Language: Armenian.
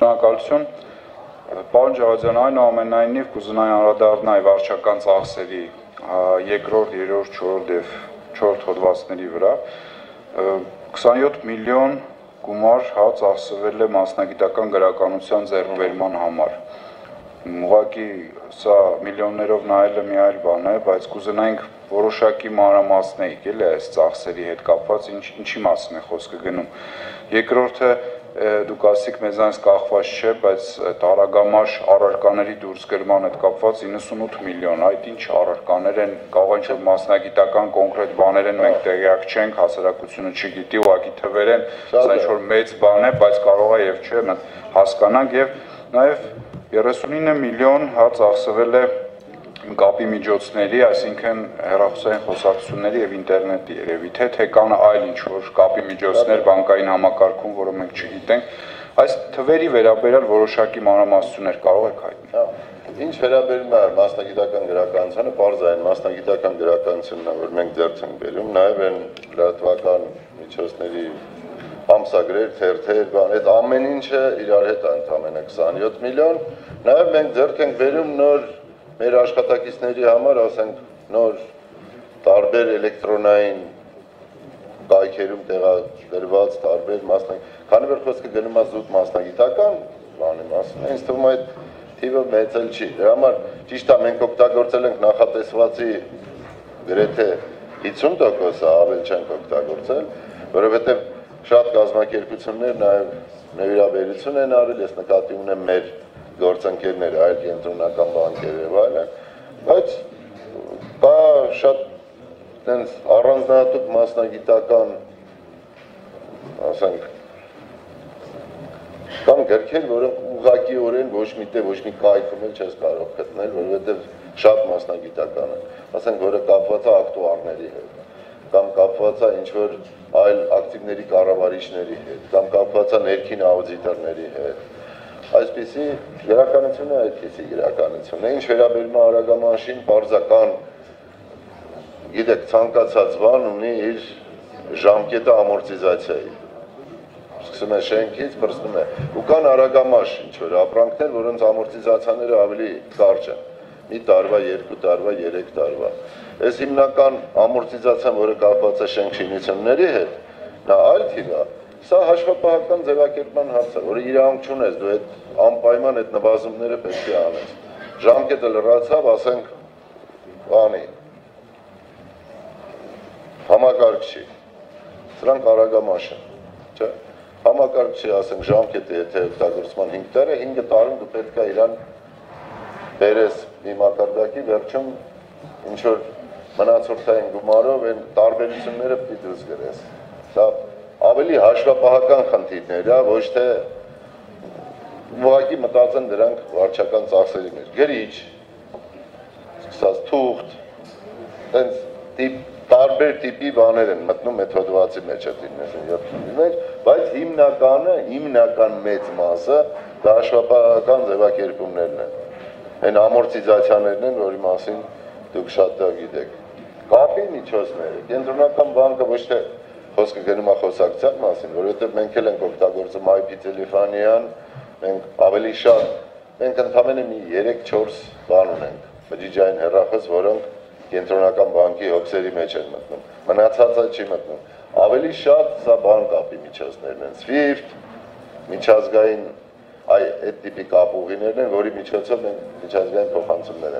Շնորհակալություն։ Պարոն Ջավադյան, այնուամենայնիվ կուզենայի անդրադառնալ վարչական ծախսերի երկրորդ, երրորդ, չորրորդ եւ չորրորդ հոդվածների վրա 27 միլիոն գումար ծախսվել է մասնագիտական գրականության ձեռքբերման համար։ Ուղղակի սա միլիոններով նայելը մի այլ բան է, բայց կուզենայինք որոշակի մանրամասնեիք էլի այս ծախսերի հետ կապված ինչի մասին է խոսքը գնում։ Երկրորդը դուք ասիք մեզանից կախված չէ, բայց տարագամաշ առարկաների դուրսգրման հետ կապված 98 միլիոն, այդ ինչ առարկաներ են, կարող են ինչ-որ մասնագիտական կոնկրետ բաներ են, մենք տեղյակ չենք, հասարակությունը չգիտի, ուղղակի թվեր են, սա ինչ-որ մեծ բան է, բայց կարող է եւ չէ, մենք հասկանանք եւ նաեւ 39 միլիոն ծախսվել է կապի միջոցների, այսինքն հեռախոսային խոսակցությունների եւ ինտերնետի երևի թե կան այլ ինչ-որ կապի միջոցներ բանկային համակարգում, որը մենք չգիտենք, այս թվերի վերաբերյալ որոշակի մանրամասնություններ կարող եք հայտնել։ Ինչ վերաբերում է մասնագիտական գրականությանը, պարզ այն մասնագիտական գրականությունն է, որ մենք ձեռք ենք բերում, նաեւ այն լրատվական միջոցների ամսագրեր, թերթեր, բան, այդ ամեն ինչը իրար հետ ընդամենը 27 միլիոն, նաեւ մենք ձեռք ենք բերում նոր մեր աշխատակիցների համար, ասենք նոր տարբեր էլեկտրոնային կայքերում տեղադրված տարբեր քանի որ խոսքը գնում է զուտ մասնագիտական բանի մասին, ինձ թվում է այդ թիվը մեծ էլ չի։ Դրա համար ճիշտ է մենք օգտագործել ենք նախատեսվածի գրեթե 50%-ը, ավել չենք օգտագործել, որովհետև շատ կազմակերպություններ նաև նվիրաբերություն են արել, ես նկատի ունեմ մեր գործընկերներ, այլ կենտրոնական բանկեր եւ այլն, բայց կա շատ այնց առանձնահատուկ մասնագիտական, ասենք, կամ գրքեր, որոնք ուղղակիորեն ոչ մի տեղ, ոչ մի կայքում էլ չես կարող գտնել, որովհետեւ շատ մասնագիտական են, ասենք, որը կապված է ակտուարների հետ, կամ կապված է ինչ-որ այլ ակտիվների կառավարիչների հետ, կամ կապված է ներքին աուդիտորների հետ։ Այսպիսի գրականությունը այդպիսի գրականություն է, ինչ վերաբերում է արագամանշին, պարզական, գիտեք, ցանկացած բան ունի իր ժամկետը ամորտիզացիայի։ Սկսում է շենքից, բրսնում է։ Ու կան արագամաշ ինչ-որ ապրանքներ, որոնց ամորտիզացիաները ավելի կարճ են։ Մի տարվա, 2 տարվա, 3 տարվա։ Այս հիմնական ամորտիզացիան, որը կապված է շենքշինությունների հետ, նա այլ թիվ է։ Սա հաշվապահական ձևակերպման հարց է, որը իրանք չունես, դու այդ անպայման այդ նվազումները պետք է անես։ Ժամկետը լրացավ, ասենք, բանի, համակարգչի, սրանք արագամաշ են, չէ, համակարգչի, ասենք, ժամկետը, եթե օգտագործման 5 տարի, 5 տարում դու պետք է իրան բերես մի մակարդակի, վերջում ինչ-որ մնացորդային գումարով այն տարբերությունները պիտի դուրս գրես։ Սա ավելի հաշվապահական խնդիրներ է, ոչ թե ուղղակի մտածեն դրանք վարչական ծախսերի մեջ։ Գրիչ, սկսած թուղթ, տենց տարբեր տիպի բաներ են մտնում այդ հոդվածի մեջ, բայց հիմնական մեծ մասը դա հաշվապահական ձևակերպումներն են։ Այն ամորտիզացիաներն են, որի մասին դուք շատ գիտեք։ Կապի միջոցները, կենտրոնական բանկը ոչ թե խոսքը գնում է խոսակցության մասին, որովհետև մենք էլ ենք օգտագործում IP տելեֆոնիան, մենք ավելի շատ, մենք ընդամենը մի 3-4 բան ունենք, բջիջային հեռախոս, որոնք կենտրոնական բանկի հոգսերի մեջ են մտնում, մնացածը չի մտնում, ավելի շատ սա բանկապի միջոցներն են, SWIFT, միջազգային այդ տիպի կապուղիներն են, որի միջոցով մենք միջազգային փոխանցումներ